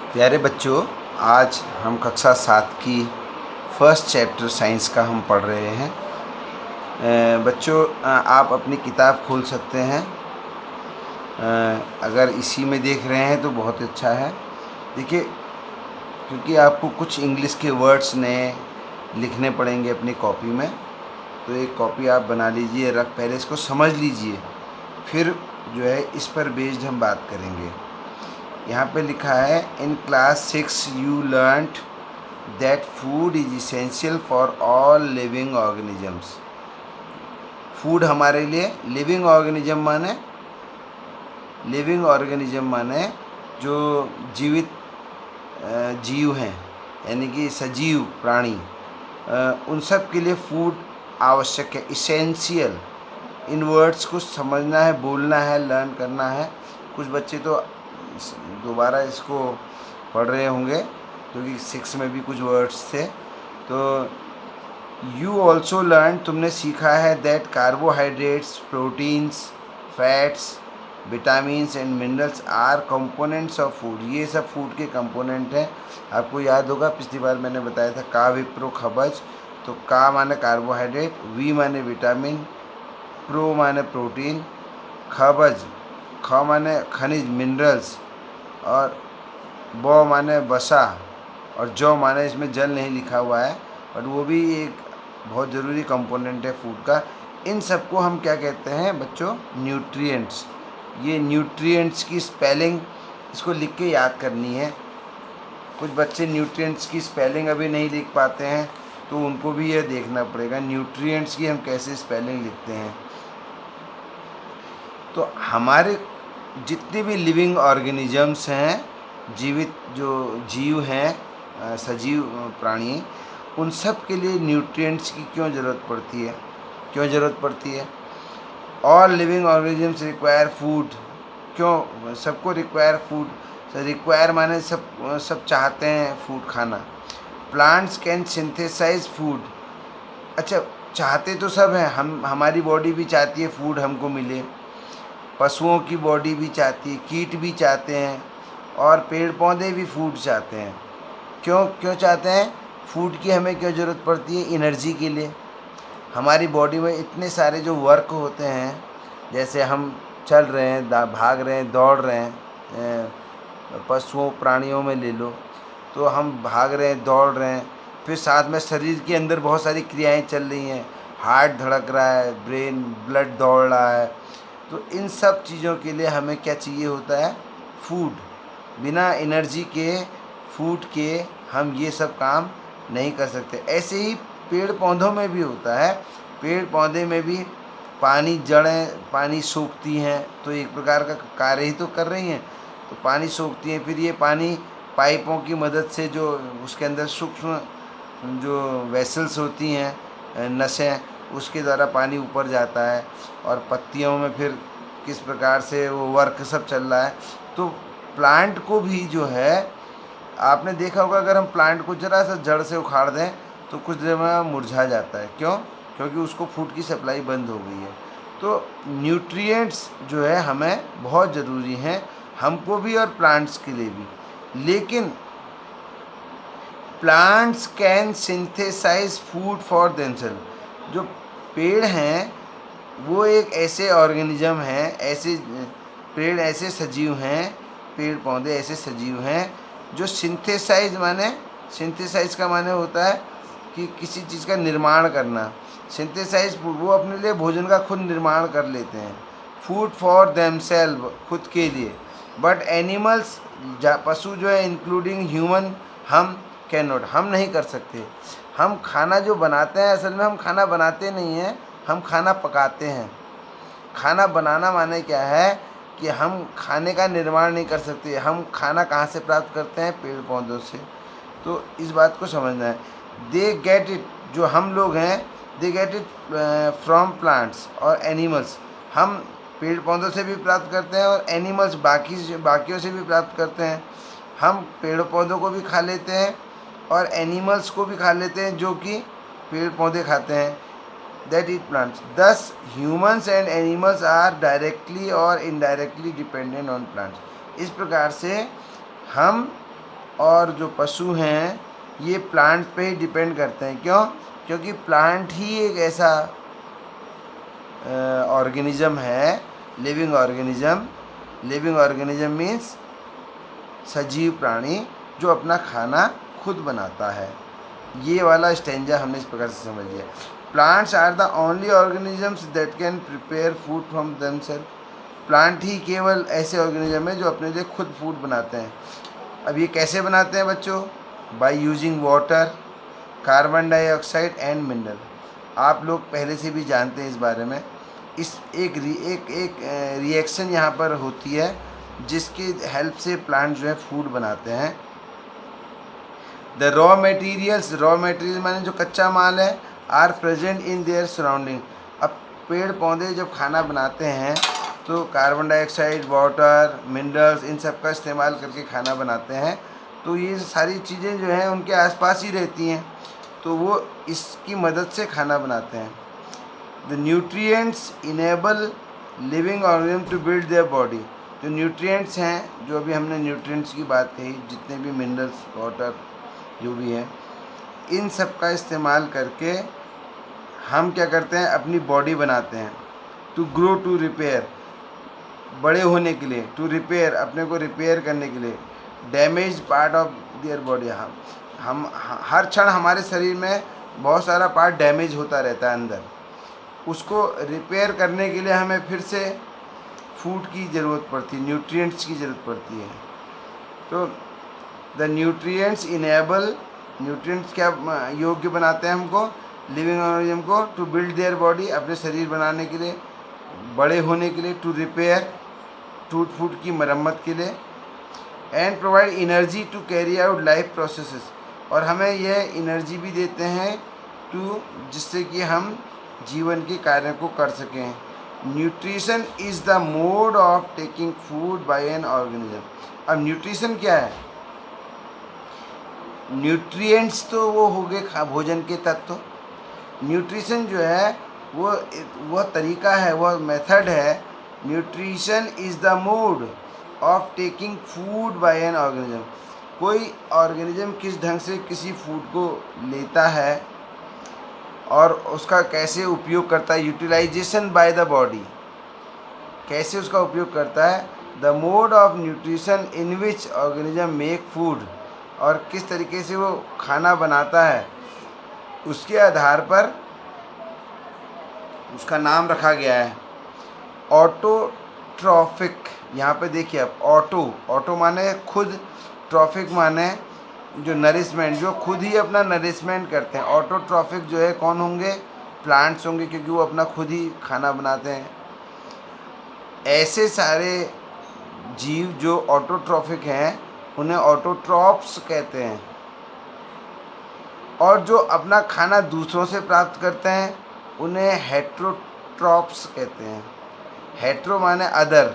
प्यारे बच्चों, आज हम कक्षा 7 की फर्स्ट चैप्टर साइंस का हम पढ़ रहे हैं। बच्चों, आप अपनी किताब खोल सकते हैं। अगर इसी में देख रहे हैं तो बहुत अच्छा है। देखिए, क्योंकि आपको कुछ इंग्लिश के वर्ड्स नए लिखने पड़ेंगे अपनी कॉपी में, तो एक कॉपी आप बना लीजिए, पहले इसको समझ लीजिए, फिर जो है इस पर बेस्ड हम बात करेंगे। यहाँ पे लिखा है, in class 6 you learned that food is essential for all living organisms. Food हमारे लिए लिविंग ऑर्गेनिज्म माने जो जीवित जीव हैं, यानी कि सजीव प्राणी, उन सब के लिए फूड आवश्यक है, इसेंशियल। इन वर्ड्स को समझना है, बोलना है, लर्न करना है। कुछ बच्चे तो दोबारा इसको पढ़ रहे होंगे क्योंकि 6 में भी कुछ वर्ड्स थे। तो यू ऑल्सो लर्न, तुमने सीखा है, that carbohydrates, proteins, fats, vitamins and minerals are components of food. ये सब फूड के कंपोनेंट हैं। आपको याद होगा पिछली बार मैंने बताया था का विप्रो खबज। तो का माने कार्बोहाइड्रेट, वी माने विटामिन, प्रो माने प्रोटीन, खबज ख माने खनिज मिनरल्स, और बौ माने बसा, और जौ माने, इसमें जल नहीं लिखा हुआ है बट वो भी एक बहुत ज़रूरी कंपोनेंट है फूड का। इन सबको हम क्या कहते हैं बच्चों? न्यूट्रिएंट्स। ये न्यूट्रिएंट्स की स्पेलिंग इसको लिख के याद करनी है। कुछ बच्चे न्यूट्रिएंट्स की स्पेलिंग अभी नहीं लिख पाते हैं, तो उनको भी यह देखना पड़ेगा न्यूट्रिएंट्स की हम कैसे स्पेलिंग लिखते हैं। तो हमारे जितने भी लिविंग ऑर्गेनिजम्स हैं, जीवित जो जीव हैं, सजीव प्राणी, उन सब के लिए न्यूट्रिएंट्स की क्यों ज़रूरत पड़ती है? All living organisms require food. क्यों सबको रिक्वायर फूड? रिक्वायर माने सब चाहते हैं फूड खाना। Plants can synthesize food. अच्छा, चाहते तो सब हैं, हमारी बॉडी भी चाहती है फूड हमको मिले, पशुओं की बॉडी भी चाहती है, कीट भी चाहते हैं, और पेड़ पौधे भी फूड चाहते हैं। क्यों चाहते हैं फूड की? हमें क्यों ज़रूरत पड़ती है? एनर्जी के लिए। हमारी बॉडी में इतने सारे जो वर्क होते हैं, जैसे हम चल रहे हैं, भाग रहे हैं, दौड़ रहे हैं, पशुओं प्राणियों में ले लो, तो हम भाग रहे हैं, दौड़ रहे हैं, फिर साथ में शरीर के अंदर बहुत सारी क्रियाएं चल रही हैं, हार्ट धड़क रहा है, ब्रेन ब्लड दौड़ रहा है। तो इन सब चीज़ों के लिए हमें क्या चाहिए होता है? फूड। बिना एनर्जी के, फूड के, हम ये सब काम नहीं कर सकते। ऐसे ही पेड़ पौधों में भी होता है। पेड़ पौधे में भी जड़ें पानी सोखती हैं, तो एक प्रकार का कार्य ही तो कर रही हैं। तो पानी सोखती हैं, फिर ये पानी पाइपों की मदद से, जो उसके अंदर सूक्ष्म जो वेसल्स होती हैं, नसें, उसके द्वारा पानी ऊपर जाता है, और पत्तियों में फिर किस प्रकार से वो वर्क सब चल रहा है। तो प्लांट को भी जो है, आपने देखा होगा, अगर हम प्लांट को ज़रा सा जड़ से उखाड़ दें तो कुछ देर में मुरझा जाता है। क्यों? क्योंकि उसको फूड की सप्लाई बंद हो गई है। तो न्यूट्रिएंट्स जो है हमें बहुत ज़रूरी हैं, हमको भी और प्लांट्स के लिए भी। लेकिन plants can synthesize food for themselves. जो पेड़ हैं वो एक ऐसे ऑर्गेनिज्म हैं, ऐसे पेड़ ऐसे सजीव हैं, पेड़ पौधे ऐसे सजीव हैं जो सिंथेसाइज का माने होता है कि किसी चीज़ का निर्माण करना। सिंथेसाइज फूड, वो अपने लिए भोजन का खुद निर्माण कर लेते हैं। फूड फॉर देमसेल्फ, खुद के लिए। बट एनिमल्स, पशु जो है, इंक्लूडिंग ह्यूमन, हम कैन नॉट, हम नहीं कर सकते। हम खाना जो बनाते हैं, असल में हम खाना बनाते नहीं हैं, हम खाना पकाते हैं। खाना बनाना माने क्या है कि हम खाने का निर्माण नहीं कर सकते। हम खाना कहाँ से प्राप्त करते हैं? पेड़ पौधों से। तो इस बात को समझना है। दे गेट इट, जो हम लोग हैं, they get it from plants और एनिमल्स। हम पेड़ पौधों से भी प्राप्त करते हैं, और एनिमल्स बाकियों से भी प्राप्त करते हैं। हम पेड़ पौधों को भी खा लेते हैं और एनिमल्स को भी खा लेते हैं, जो कि पेड़ पौधे खाते हैं, that eat plants. Thus, humans and animals are directly or indirectly dependent on plants. इस प्रकार से हम और जो पशु हैं ये प्लांट पे ही डिपेंड करते हैं। क्यों? क्योंकि प्लांट ही एक ऐसा ऑर्गेनिज्म है, living organism. Living organism means सजीव प्राणी जो अपना खाना खुद बनाता है। ये वाला स्टेंजा हमने इस प्रकार से समझ लिया। Plants are the only organisms that can prepare food from themself. प्लांट ही केवल ऐसे ऑर्गेनिज्म है जो अपने लिए खुद फूड बनाते हैं। अब ये कैसे बनाते हैं बच्चों? By using water, carbon dioxide and mineral. आप लोग पहले से भी जानते हैं इस बारे में। इस एक रिएक्शन यहाँ पर होती है जिसकी हेल्प से प्लांट जो है फूड बनाते हैं। द रॉ मटेरियल माने जो कच्चा माल है, are present in their surrounding. अब पेड़ पौधे जब खाना बनाते हैं तो कार्बन डाइऑक्साइड, वाटर, मिनरल्स इन सब का इस्तेमाल करके खाना बनाते हैं। तो ये सारी चीज़ें जो हैं उनके आसपास ही रहती हैं, तो वो इसकी मदद से खाना बनाते हैं। The nutrients enable living organism to build their body. जो न्यूट्रिएंट्स हैं, जो अभी हमने न्यूट्रिएंट्स की बात कही, जितने भी मिनरल्स, वाटर जो भी है, इन सब का इस्तेमाल करके हम क्या करते हैं? अपनी बॉडी बनाते हैं। टू ग्रो, टू रिपेयर, बड़े होने के लिए। टू रिपेयर, अपने को रिपेयर करने के लिए। Damage part of their body, हम हर क्षण हमारे शरीर में बहुत सारा पार्ट डैमेज होता रहता है अंदर। उसको रिपेयर करने के लिए हमें फिर से फूड की ज़रूरत पड़ती है, न्यूट्रिएंट्स की ज़रूरत पड़ती है। तो द न्यूट्रिएंट्स इनेबल, न्यूट्रिएंट्स क्या योग्य बनाते हैं हमको, लिविंग ऑर्गेनिज्म को, टू बिल्ड देयर बॉडी, अपने शरीर बनाने के लिए, बड़े होने के लिए। टू रिपेयर, टूट फूट की मरम्मत के लिए। And provide energy to carry out life processes, और हमें यह एनर्जी भी देते हैं टू, जिससे कि हम जीवन के कार्य को कर सकें। Nutrition is the mode of taking food by an organism. अब न्यूट्रिशन क्या है? न्यूट्रिएंट्स तो वो हो गए भोजन के तत्व। न्यूट्रिशन जो है वह तरीका है, वह मेथड है। Nutrition is the mode of taking food by an organism. कोई ऑर्गेनिज्म किस ढंग से किसी फूड को लेता है और उसका कैसे उपयोग करता है, यूटिलाइजेशन बाय द बॉडी, कैसे उसका उपयोग करता है। The mode of nutrition in which organism make food, और किस तरीके से वो खाना बनाता है, उसके आधार पर उसका नाम रखा गया है ऑटोट्रॉफिक। यहाँ पे देखिए आप, ऑटो माने खुद, ट्रॉफिक माने जो नरिशमेंट, जो खुद ही अपना नरिशमेंट करते हैं। ऑटोट्रॉफिक जो है कौन होंगे? प्लांट्स होंगे, क्योंकि वो अपना खुद ही खाना बनाते हैं। ऐसे सारे जीव जो ऑटोट्रॉफिक हैं उन्हें ऑटोट्रॉप्स कहते हैं। और जो अपना खाना दूसरों से प्राप्त करते हैं उन्हें हेट्रोट्रॉप्स कहते हैं। हेट्रो माने अदर,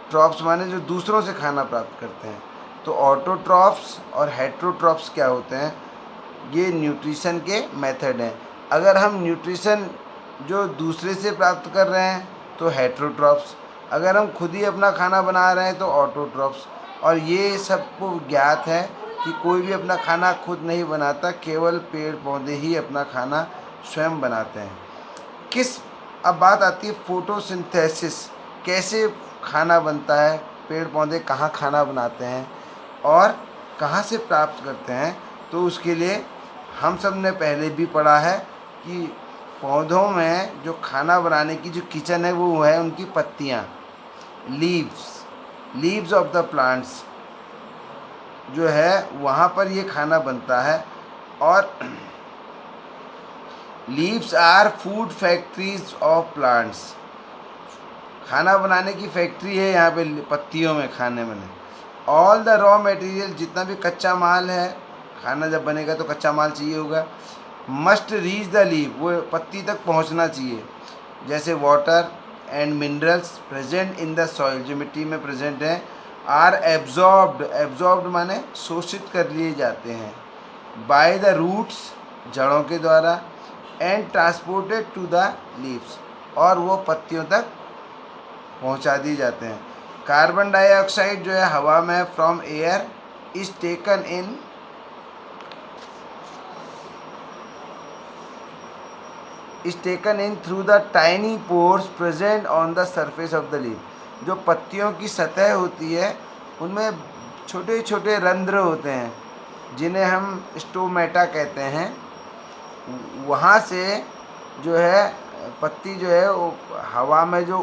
ट्रॉप्स माने जो दूसरों से खाना प्राप्त करते हैं। तो ऑटोट्रॉप्स और हेट्रोट्रॉप्स क्या होते हैं? ये न्यूट्रिशन के मेथड हैं। अगर हम न्यूट्रिशन जो दूसरे से प्राप्त कर रहे हैं तो हेट्रोट्रॉप्स, अगर हम खुद ही अपना खाना बना रहे हैं तो ऑटोट्रॉप्स। और ये सबको ज्ञात है कि कोई भी अपना खाना खुद नहीं बनाता, केवल पेड़ पौधे ही अपना खाना स्वयं बनाते हैं। अब बात आती है फोटोसिंथेसिस, कैसे खाना बनता है, पेड़ पौधे कहाँ खाना बनाते हैं और कहाँ से प्राप्त करते हैं। तो उसके लिए हम सब ने पहले भी पढ़ा है कि पौधों में जो खाना बनाने की जो किचन है वो है उनकी पत्तियाँ, लीव्स ऑफ द प्लांट्स जो है, वहाँ पर ये खाना बनता है। और leaves are food factories of plants, खाना बनाने की फैक्ट्री है यहाँ पे पत्तियों में, खाने में। ऑल द रॉ मटेरियल, जितना भी कच्चा माल है, खाना जब बनेगा तो कच्चा माल चाहिए होगा, मस्ट रीच द लीव, वो पत्ती तक पहुँचना चाहिए। जैसे water and minerals present in the soil, जो मिट्टी में प्रेजेंट हैं, आर एब्जॉर्ब्ड माने शोषित कर लिए जाते हैं, बाय द रूट्स, जड़ों के द्वारा, and transported to the leaves, और वो पत्तियों तक पहुंचा दिए जाते हैं। कार्बन डाइऑक्साइड जो है हवा में from air is taken in through the tiny pores present on the surface of the leaf. जो पत्तियों की सतह होती है उनमें छोटे छोटे रंध्र होते हैं जिन्हें हम स्टोमेटा कहते हैं। वहाँ से जो है पत्ती जो है वो हवा में जो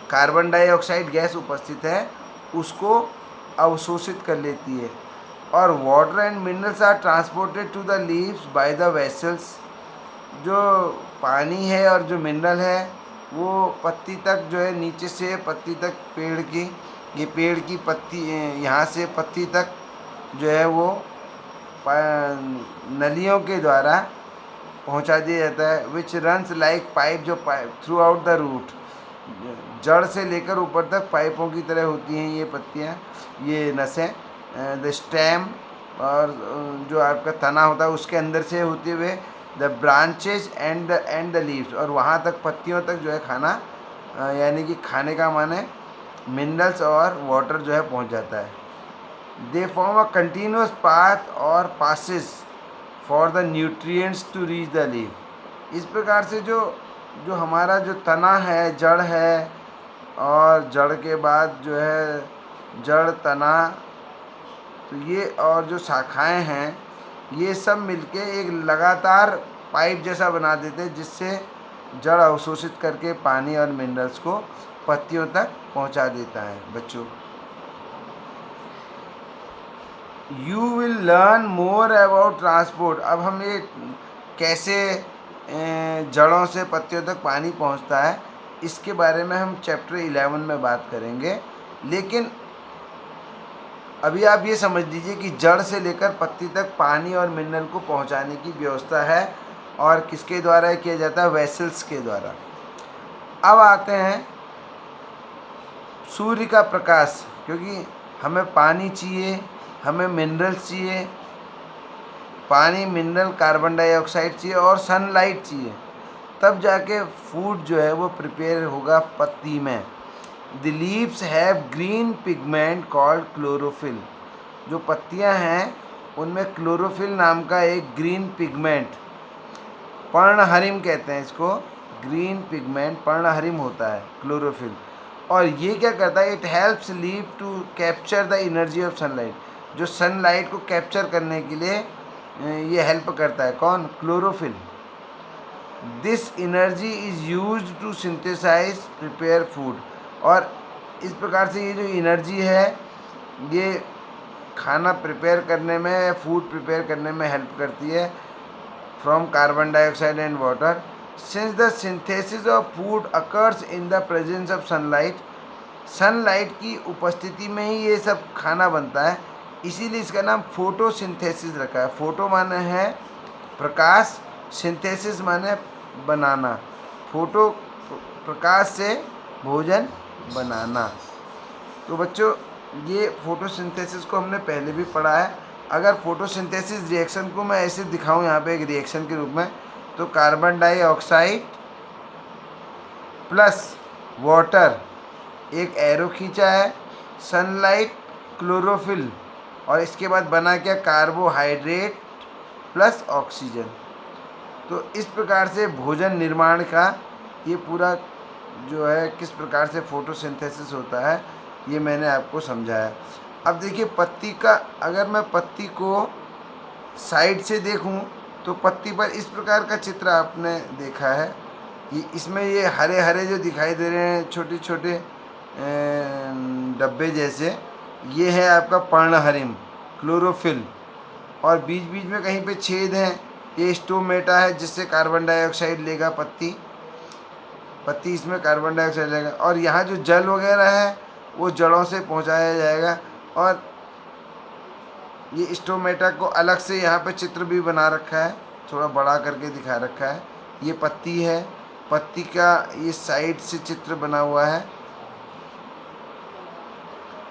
कार्बन डाइऑक्साइड गैस उपस्थित है उसको अवशोषित कर लेती है और water and minerals are transported to the leaves by the vessels. जो पानी है और जो मिनरल है वो पत्ती तक जो है नीचे से पत्ती तक पेड़ की पत्ती यहाँ से पत्ती तक जो है वो नलियों के द्वारा पहुँचा दिया जाता है। विच रन्स लाइक पाइप, जो pipe throughout the root, जड़ से लेकर ऊपर तक पाइपों की तरह होती हैं ये पत्तियाँ, ये नसें। द स्टेम, और जो आपका तना होता है उसके अंदर से होते हुए the branches and the leaves, और वहाँ तक पत्तियों तक जो है खाना यानी कि खाने का माने मिनरल्स और वाटर जो है पहुँच जाता है। They form a continuous path और passes for the nutrients to reach the leaf. इस प्रकार से जो हमारा जो तना है, जड़ है, और जड़ के बाद जो है जड़, तना, तो ये और जो शाखाएं हैं ये सब मिलके एक लगातार पाइप जैसा बना देते हैं जिससे जड़ अवशोषित करके पानी और मिनरल्स को पत्तियों तक पहुंचा देता है। बच्चों, you will learn more about transport. अब हम ये कैसे जड़ों से पत्तियों तक पानी पहुंचता है इसके बारे में हम चैप्टर 11 में बात करेंगे। लेकिन अभी आप ये समझ लीजिए कि जड़ से लेकर पत्ती तक पानी और मिनरल को पहुंचाने की व्यवस्था है और किसके द्वारा किया जाता है? वेसल्स के द्वारा। अब आते हैं सूर्य का प्रकाश, क्योंकि हमें पानी चाहिए, हमें मिनरल्स चाहिए, पानी, मिनरल, कार्बन डाइऑक्साइड चाहिए और सनलाइट चाहिए, तब जाके फूड जो है वो प्रिपेयर होगा पत्ती में। The leaves have green pigment called chlorophyll. जो पत्तियां हैं उनमें क्लोरोफिल नाम का एक ग्रीन पिगमेंट, पर्णहरिम कहते हैं इसको, ग्रीन पिगमेंट पर्णहरिम होता है क्लोरोफिल। और ये क्या करता है? It helps leave to capture the energy of sunlight. जो सनलाइट को कैप्चर करने के लिए ये हेल्प करता है। कौन? Chlorophyll. This energy is used to synthesize prepare food. और इस प्रकार से ये जो एनर्जी है ये खाना प्रिपेयर करने में, फूड प्रिपेयर करने में हेल्प करती है from carbon dioxide and water. Since the synthesis of food occurs in the presence of sunlight, sunlight की उपस्थिति में ही ये सब खाना बनता है, इसीलिए इसका नाम फोटोसिंथेसिस रखा है। फोटो माने है प्रकाश, सिंथेसिस माने बनाना, फोटो प्रकाश से भोजन बनाना। तो बच्चों ये फोटोसिंथेसिस को हमने पहले भी पढ़ा है। अगर फोटोसिंथेसिस रिएक्शन को मैं ऐसे दिखाऊं यहाँ पे एक रिएक्शन के रूप में, तो कार्बन डाइऑक्साइड प्लस वाटर, एक एरो खींचा है, सनलाइट, क्लोरोफिल, और इसके बाद बना क्या? Carbohydrate plus oxygen. तो इस प्रकार से भोजन निर्माण का ये पूरा जो है किस प्रकार से फोटोसिंथेसिस होता है ये मैंने आपको समझाया। अब देखिए पत्ती का, अगर मैं पत्ती को साइड से देखूं तो पत्ती पर इस प्रकार का चित्र आपने देखा है। इसमें ये हरे हरे जो दिखाई दे रहे हैं छोटे छोटे डब्बे जैसे, ये है आपका पर्णहरिम, क्लोरोफिल, और बीच बीच में कहीं पे छेद हैं, ये स्टोमेटा है जिससे कार्बन डाइऑक्साइड लेगा पत्ती इसमें कार्बन डाइऑक्साइड लेगा, और यहाँ जो जल वगैरह है वो जड़ों से पहुँचाया जाएगा। और ये स्टोमेटा को अलग से यहाँ पे चित्र भी बना रखा है, थोड़ा बड़ा करके दिखा रखा है। ये पत्ती है, पत्ती का ये साइड से चित्र बना हुआ है,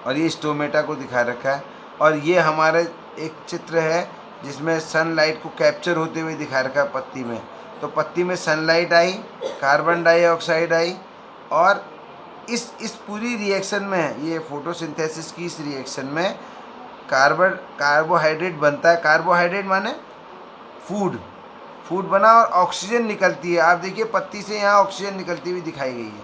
और ये स्टोमेटा को दिखा रखा है। और ये हमारे एक चित्र है जिसमें सनलाइट को कैप्चर होते हुए दिखा रखा है पत्ती में। तो पत्ती में सनलाइट आई, कार्बन डाइऑक्साइड आई, और इस पूरी रिएक्शन में, ये फोटोसिंथेसिस की इस रिएक्शन में कार्बोहाइड्रेट बनता है। कार्बोहाइड्रेट माने फूड बना और ऑक्सीजन निकलती है। आप देखिए पत्ती से यहाँ ऑक्सीजन निकलती हुई दिखाई गई है,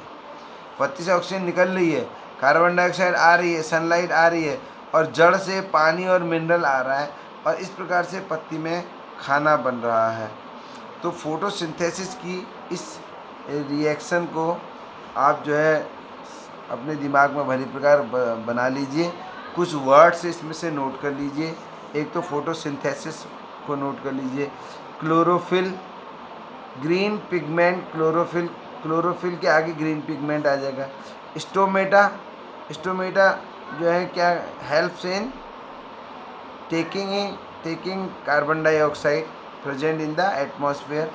पत्ती से ऑक्सीजन निकल रही है, कार्बन डाइऑक्साइड आ रही है, सनलाइट आ रही है और जड़ से पानी और मिनरल आ रहा है और इस प्रकार से पत्ती में खाना बन रहा है। तो फोटोसिंथेसिस की इस रिएक्शन को आप जो है अपने दिमाग में भली प्रकार बना लीजिए। कुछ वर्ड्स इसमें से नोट कर लीजिए। एक तो फोटोसिंथेसिस को नोट कर लीजिए। क्लोरोफिल, ग्रीन पिगमेंट, क्लोरोफिल के आगे ग्रीन पिगमेंट आ जाएगा। स्टोमेटा जो है क्या, helps in taking carbon dioxide present in the atmosphere,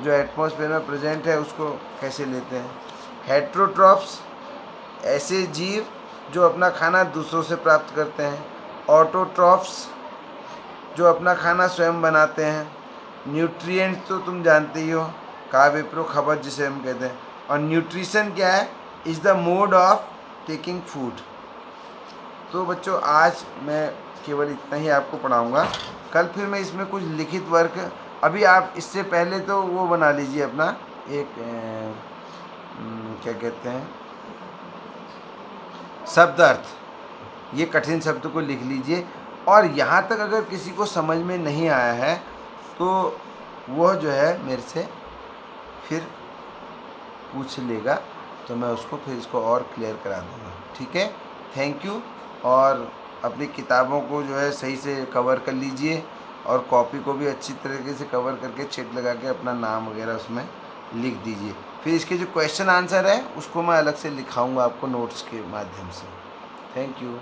जो एटमॉस्फेयर में प्रेजेंट है उसको कैसे लेते हैं। हेट्रोट्रॉफ्स, ऐसे जीव जो अपना खाना दूसरों से प्राप्त करते हैं। ऑटोट्रॉफ्स, जो अपना खाना स्वयं बनाते हैं। न्यूट्रिएंट्स तो तुम जानते ही हो, काव्यप्रो खबर जिसे हम कहते हैं। और न्यूट्रिशन क्या है, is the mode of taking food. तो बच्चों आज मैं केवल इतना ही आपको पढ़ाऊँगा। कल फिर मैं इसमें कुछ लिखित वर्क, अभी आप इससे पहले तो वो बना लीजिए अपना एक क्या कहते हैं, शब्द अर्थ, ये कठिन शब्द को लिख लीजिए। और यहाँ तक अगर किसी को समझ में नहीं आया है तो वह जो है मेरे से फिर पूछ लेगा, तो मैं उसको फिर इसको और क्लियर करा दूँगा। ठीक है, थैंक यू। और अपनी किताबों को जो है सही से कवर कर लीजिए और कॉपी को भी अच्छी तरीके से कवर करके चेक लगा के अपना नाम वगैरह उसमें लिख दीजिए। फिर इसके जो क्वेश्चन आंसर है उसको मैं अलग से लिखाऊंगा आपको नोट्स के माध्यम से। Thank you.